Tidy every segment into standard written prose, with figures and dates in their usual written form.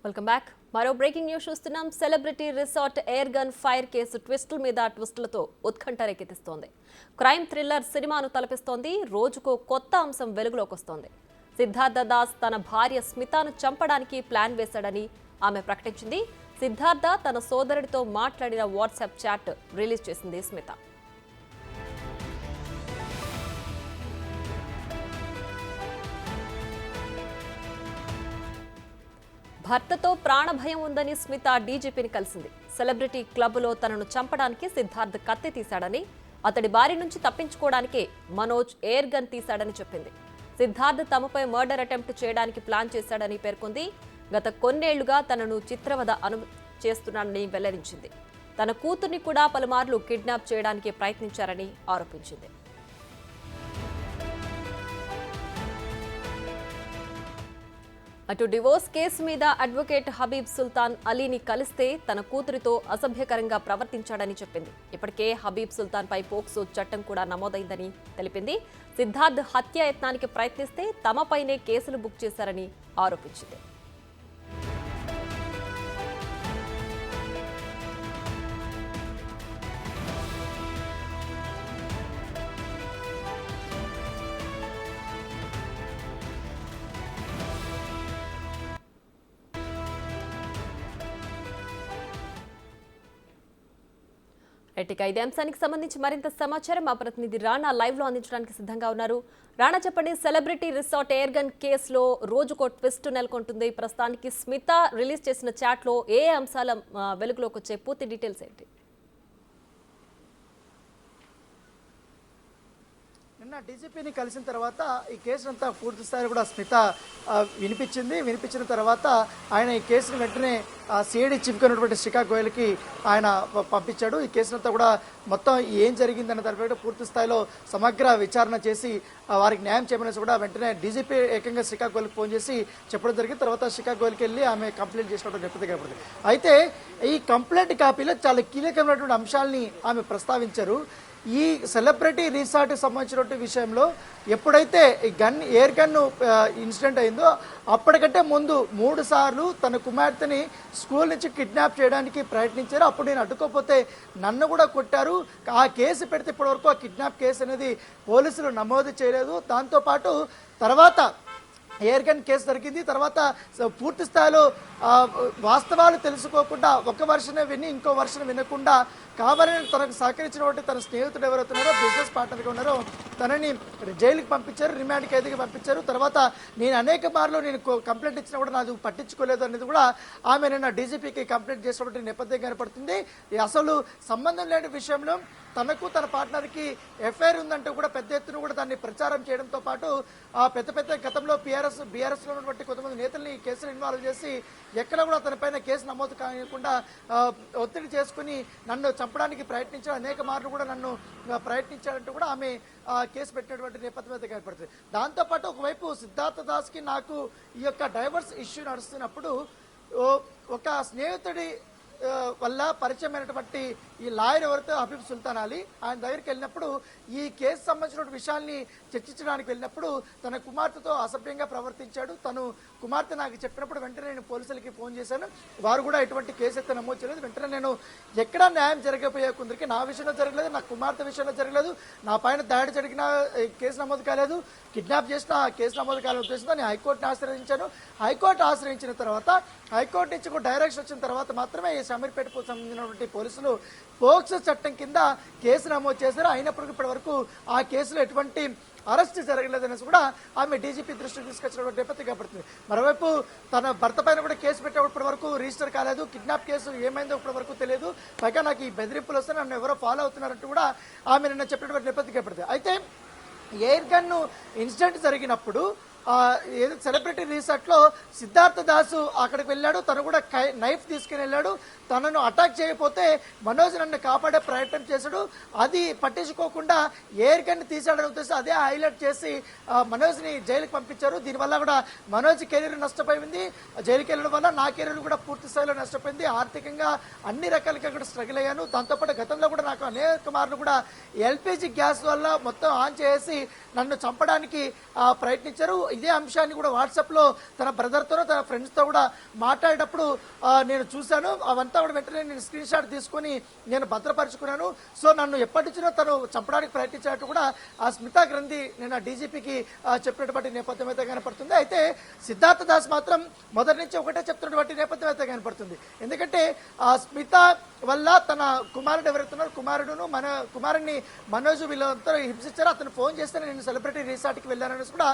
Welcome back. మరో breaking news చూస్తున్నాం. Celebrity resort air gun fire case ట్విస్టుల మీద ట్విస్టులతో ఉత్కంఠ రేకెత్తిస్తోంది. క్రైమ్ థ్రిల్లర్ సినిమాను తలపిస్తోంది. రోజుకో కొత్త అంశం వెలుగులోకి వస్తోంది. సిద్ధార్థ దాస్ తన భార్య స్మితాను చంపడానికి ప్లాన్ వేశాడని ఆమె ప్రకటించింది. సిద్ధార్థ తన సోదరుడితో మాట్లాడిన వాట్సాప్ చాట్ రిలీజ్ చేసింది స్మిత. భర్తతో ప్రాణభయం ఉందని స్మిత డీజీపీని కలిసింది. సెలబ్రిటీ క్లబ్లో తనను చంపడానికి సిద్ధార్థ్ కత్తి తీశాడని, అతడి బారి నుంచి తప్పించుకోవడానికే మనోజ్ ఎయిర్ గన్ తీశాడని చెప్పింది. సిద్ధార్థ్ తమపై మర్డర్ అటెంప్ట్ చేయడానికి ప్లాన్ చేశాడని పేర్కొంది. గత కొన్నేళ్లుగా తనను చిత్రవద చేస్తున్నాడని వెల్లడించింది. తన కూతుర్ని కూడా పలుమార్లు కిడ్నాప్ చేయడానికి ప్రయత్నించారని ఆరోపించింది. అటు డివోర్స్ కేసు మీద అడ్వకేట్ హబీబ్ సుల్తాన్ అలీని కలిస్తే తన కూతురితో అసభ్యకరంగా ప్రవర్తించాడని చెప్పింది. ఇప్పటికే హబీబ్ సుల్తాన్ పై పోక్సో చట్టం కూడా నమోదైందని తెలిపింది. సిద్ధార్థ్ హత్యాయత్నానికి ప్రయత్నిస్తే తమపైనే కేసులు బుక్ చేశారని ఆరోపించింది. ఇక ఇదే అంశానికి సంబంధించి మరింత సమాచారం మా ప్రతినిధి రాణా లైవ్ లో అందించడానికి సిద్ధంగా ఉన్నారు. రాణా, చెప్పండి, సెలబ్రిటీ రిసార్ట్ ఎయిర్ గన్ కేసులో రోజుకో ట్విస్ట్ నెలకొంటుంది. ప్రస్తుతానికి స్మిత రిలీజ్ చేసిన చాట్ లో ఏ అంశాల వెలుగులోకి వచ్చే పూర్తి డీటెయిల్స్ ఏంటి? నిన్న డీజీపీని కలిసిన తర్వాత ఈ కేసునంతా పూర్తి స్థాయిలో కూడా స్మిత వినిపించిన తర్వాత ఆయన ఈ కేసును వెంటనే సిఐడి చీఫ్గా ఉన్నటువంటి శిఖా గోయల్కి ఆయన పంపించాడు. ఈ కేసునంతా కూడా మొత్తం ఏం జరిగిందన్న దానిపై పూర్తి స్థాయిలో సమగ్ర విచారణ చేసి వారికి న్యాయం చేయమనేసి కూడా వెంటనే డీజీపీ ఏకంగా శిఖా గోయల్కి ఫోన్ చేసి చెప్పడం జరిగింది. తర్వాత శిఖా గోయల్కి వెళ్ళి ఆమె కంప్లైంట్ చేసినటువంటి నేపథ్యం కనపడింది. అయితే ఈ కంప్లైంట్ కాపీలో చాలా కీలకమైనటువంటి అంశాలని ఆమె ప్రస్తావించారు. ఈ సెలబ్రిటీ రిసార్ట్కి సంబంధించినటువంటి విషయంలో ఎప్పుడైతే ఈ ఎయిర్ గన్ ఇన్సిడెంట్ అయిందో అప్పటికంటే ముందు 3 సార్లు తన కుమార్తెని స్కూల్ నుంచి కిడ్నాప్ చేయడానికి ప్రయత్నించారు. అప్పుడు నేను అడ్డుకోకపోతే నన్ను కూడా కొట్టారు. ఆ కేసు పెడితే ఇప్పటివరకు ఆ కిడ్నాప్ కేసు అనేది పోలీసులు నమోదు చేయలేదు. దాంతోపాటు తర్వాత ఎయిర్ గన్ కేసు జరిగింది. తర్వాత పూర్తి స్థాయిలో వాస్తవాలు తెలుసుకోకుండా ఒక వర్షనే విని ఇంకో వర్షం వినకుండా కావాలని తనకు సహకరించినటువంటి తన స్నేహితుడు ఎవరైతున్నారో, బిజినెస్ పార్ట్నర్గా ఉన్నారో తనని జైలుకి పంపించారు, రిమాండ్ ఖైదీకి పంపించారు. తర్వాత నేను అనేక మార్లు కంప్లైంట్ ఇచ్చినా కూడా నాకు పట్టించుకోలేదు అనేది కూడా ఆమె నిన్న డీజీపీకి కంప్లైంట్ చేసినటువంటి నేపథ్యం కనపడుతుంది. అసలు సంబంధం లేని విషయంలో తనకు తన పార్ట్నర్కి ఎఫ్ఐఆర్ ఉందంటూ కూడా పెద్ద ఎత్తున కూడా దాన్ని ప్రచారం చేయడంతో పాటు పెద్ద గతంలో బీఆర్ఎస్లో ఉన్నటువంటి కొంతమంది నేతల్ని ఈ కేసులో ఇన్వాల్వ్ చేసి ఎక్కడ కూడా తనపైన కేసు నమోదు కాకుండా ఒత్తిడి చేసుకుని నన్ను చంపడానికి ప్రయత్నించాడు, అనేక మార్లు కూడా నన్ను ప్రయత్నించాడంటూ కూడా ఆమె కేసు పెట్టినటువంటి నేపథ్యం అయితే కనపడుతుంది. దాంతోపాటు ఒకవైపు సిద్ధార్థ దాస్కి నాకు ఈ యొక్క డైవర్స్ ఇష్యూ నడుస్తున్నప్పుడు ఒక స్నేహితుడి వల్ల పరిచయమైనటువంటి ఈ లాయర్ ఎవరితో హబీబ్ సుల్తాన్ అలీ ఆయన దగ్గరికి వెళ్ళినప్పుడు ఈ కేసు సంబంధించిన విషయాల్ని చర్చించడానికి వెళ్ళినప్పుడు తన కుమార్తెతో అసభ్యంగా ప్రవర్తించాడు. తను కుమార్తె నాకు చెప్పినప్పుడు వెంటనే నేను పోలీసులకి ఫోన్ చేశాను. వారు కూడా ఎటువంటి కేసు అయితే నమోదు చేయలేదు. వెంటనే నేను ఎక్కడా న్యాయం జరగకపోయే కొందరికి నా విషయంలో జరగలేదు, నా కుమార్తె విషయంలో జరగలేదు, నా పైన దాడి జరిగిన కేసు నమోదు కాలేదు, కిడ్నాప్ చేసిన కేసు నమోదు కాలేదు ఉద్దేశంతో నేను హైకోర్టుని ఆశ్రయించాను. హైకోర్టు ఆశ్రయించిన తర్వాత హైకోర్టు నుంచి ఒక డైరెక్షన్ వచ్చిన తర్వాత మాత్రమే ఈ సమీర్పేటకు సంబంధించినటువంటి పోలీసులు పోక్సో చట్టం కింద కేసు నమోదు చేశారు. అయినప్పటికీ ఇప్పటి వరకు ఆ కేసులో ఎటువంటి అరెస్ట్ జరగలేదనేసి కూడా ఆమె డీజీపీ దృష్టికి తీసుకొచ్చినటువంటి నేపథ్యం కనపడుతుంది. మరోవైపు తన భర్త పైన కూడా కేసు పెట్టేప్పటి వరకు రిజిస్టర్ కాలేదు, కిడ్నాప్ కేసు ఏమైందో ఇప్పటి వరకు తెలియదు, పైగా నాకు ఈ బెదిరింపులు వస్తే నన్ను ఎవరో ఫాలో అవుతున్నారంటూ కూడా ఆమె నిన్న చెప్పినటువంటి నేపథ్యం కనపడుతుంది. అయితే ఎయిర్ గన్ ఇన్సిడెంట్ జరిగినప్పుడు సెలబ్రిటీ రిసార్ట్లో సిద్ధార్థ దాసు అక్కడికి వెళ్ళాడు. తను కూడా నైఫ్ తీసుకుని వెళ్ళాడు. తనను అటాక్ చేయకపోతే మనోజ్ నన్ను కాపాడే ప్రయత్నం చేశాడు. అది పట్టించుకోకుండా ఎయిర్ గన్ తీసాడని ఉద్దేశం అదే హైలైట్ చేసి మనోజ్ని జైలుకి పంపించారు. దీనివల్ల కూడా మనోజ్ కెరీర్ నష్టపోయింది. జైలుకి వెళ్ళడం వల్ల నా కెరీర్ కూడా పూర్తి స్థాయిలో నష్టపోయింది. ఆర్థికంగా అన్ని రకాలుగా కూడా స్ట్రగుల్ అయ్యాను. దాంతోపాటు గతంలో కూడా నాకు అనేక మార్లు కూడా ఎల్పిజి గ్యాస్ వల్ల మొత్తం ఆన్ చేసి నన్ను చంపడానికి ప్రయత్నించారు. ఇదే అంశాన్ని కూడా వాట్సాప్లో తన బ్రదర్తోనో తన ఫ్రెండ్స్తో కూడా మాట్లాడేటప్పుడు నేను చూశాను. అవంతా కూడా వెంటనే నేను స్క్రీన్ షాట్ తీసుకొని నేను భద్రపరుచుకున్నాను. సో నన్ను ఎప్పటి నుంచో తను చంపడానికి ప్రయత్నించినట్టు కూడా ఆ స్మితా గ్రంథి నిన్న డీజీపీకి చెప్పినటువంటి నేపథ్యం అయితే కనపడుతుంది. అయితే సిద్ధార్థ దాస్ మాత్రం మొదటి నుంచి ఒకటే చెప్తున్నటువంటి నేపథ్యం అయితే కనపడుతుంది. ఎందుకంటే ఆ స్మిత వల్ల తన కుమారుడు ఎవరైతున్నారో కుమారుడును మన కుమారుడిని మనోజ్ వీళ్ళంతా హింసించారు. అతను ఫోన్ చేస్తే నేను సెలబ్రిటీ రిసార్ట్కి వెళ్ళానని కూడా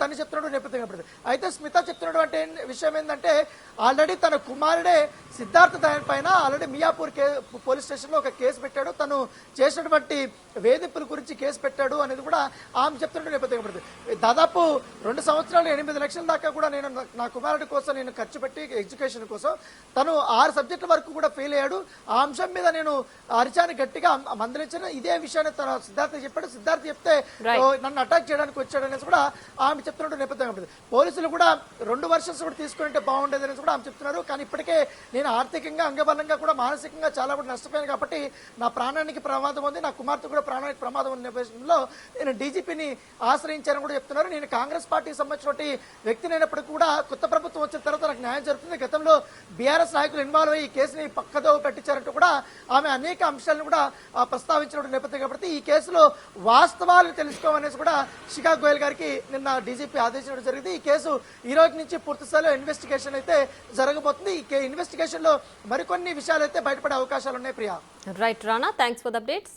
తను చెప్తున్నట్టు నేపథ్యం కనపడుతుంది. అయితే స్మిత చెప్తున్నటువంటి విషయం ఏంటంటే ఆల్రెడీ తన కుమారుడే సిద్ధార్థ పైన ఆల్రెడీ మియాపూర్ పోలీస్ స్టేషన్లో ఒక కేసు పెట్టాడు. తను చేసినటువంటి వేధింపుల గురించి కేసు పెట్టాడు అనేది కూడా ఆమె చెప్తున్నట్టు నేపథ్యం కనపడుతుంది. దాదాపు 2 సంవత్సరాలు 8 లక్షల దాకా కూడా నేను నా కుమారుడి కోసం నేను ఖర్చు పెట్టి ఎడ్యుకేషన్ కోసం తను 6 సబ్జెక్టుల వరకు కూడా ఫెయిల్ అయ్యాడు. ఆ అంశం మీద నేను అరిచాని గట్టిగా మందలించిన ఇదే విషయాన్ని తన సిద్ధార్థ చెప్పాడు. సిద్ధార్థ చెప్తే నన్ను అటాక్ చేయడానికి వచ్చాడు అనేసి కూడా ఆమె చెప్తున్నట్టు నేపథ్యం కనపడుతుంది. పోలీసులు కూడా 2 వర్షన్స్ కూడా తీసుకుంటే బాగుండేది అనేసి కూడా ఆమె చెప్తున్నారు. కానీ ఇప్పటికే నేను ఆర్థికంగా అంగబలంగా కూడా మానసికంగా చాలా కూడా నష్టపోయాను కాబట్టి నా ప్రాణానికి ప్రమాదం ఉంది, నా కుమార్తె కూడా ప్రాణానికి ప్రమాదం ఉన్న నేపథ్యంలో నేను డీజీపీని ఆశ్రయించారని కూడా చెప్తున్నారు. నేను కాంగ్రెస్ పార్టీకి సంబంధించినటువంటి వ్యక్తినైనప్పుడు కూడా కొత్త ప్రభుత్వం వచ్చిన తర్వాత నాకు న్యాయం జరుగుతుంది. గతంలో బీఆర్ఎస్ నాయకులు ఇన్వాల్వ్ అయ్యి ఈ కేసుని పక్కదో పెట్టించారంటూ కూడా ఆమె అనేక అంశాలను కూడా ప్రస్తావించిన నేపథ్యం కాబట్టి ఈ కేసులో వాస్తవాలు తెలుసుకోవాలనేసి కూడా శిఖా గోయల్ గారికి నిన్న డీజీపీ ఆదేశించడం జరిగింది. ఈ కేసు ఈ రోజు నుంచి పూర్తి స్థాయిలో ఇన్వెస్టిగేషన్ అయితే జరగబోతుంది. ఈ ఇన్వెస్టిగేషన్ లో మరికొన్ని విషయాలు అయితే బయటపడే అవకాశాలు ఉన్నాయి. Priya. Right Rana, thanks for the updates.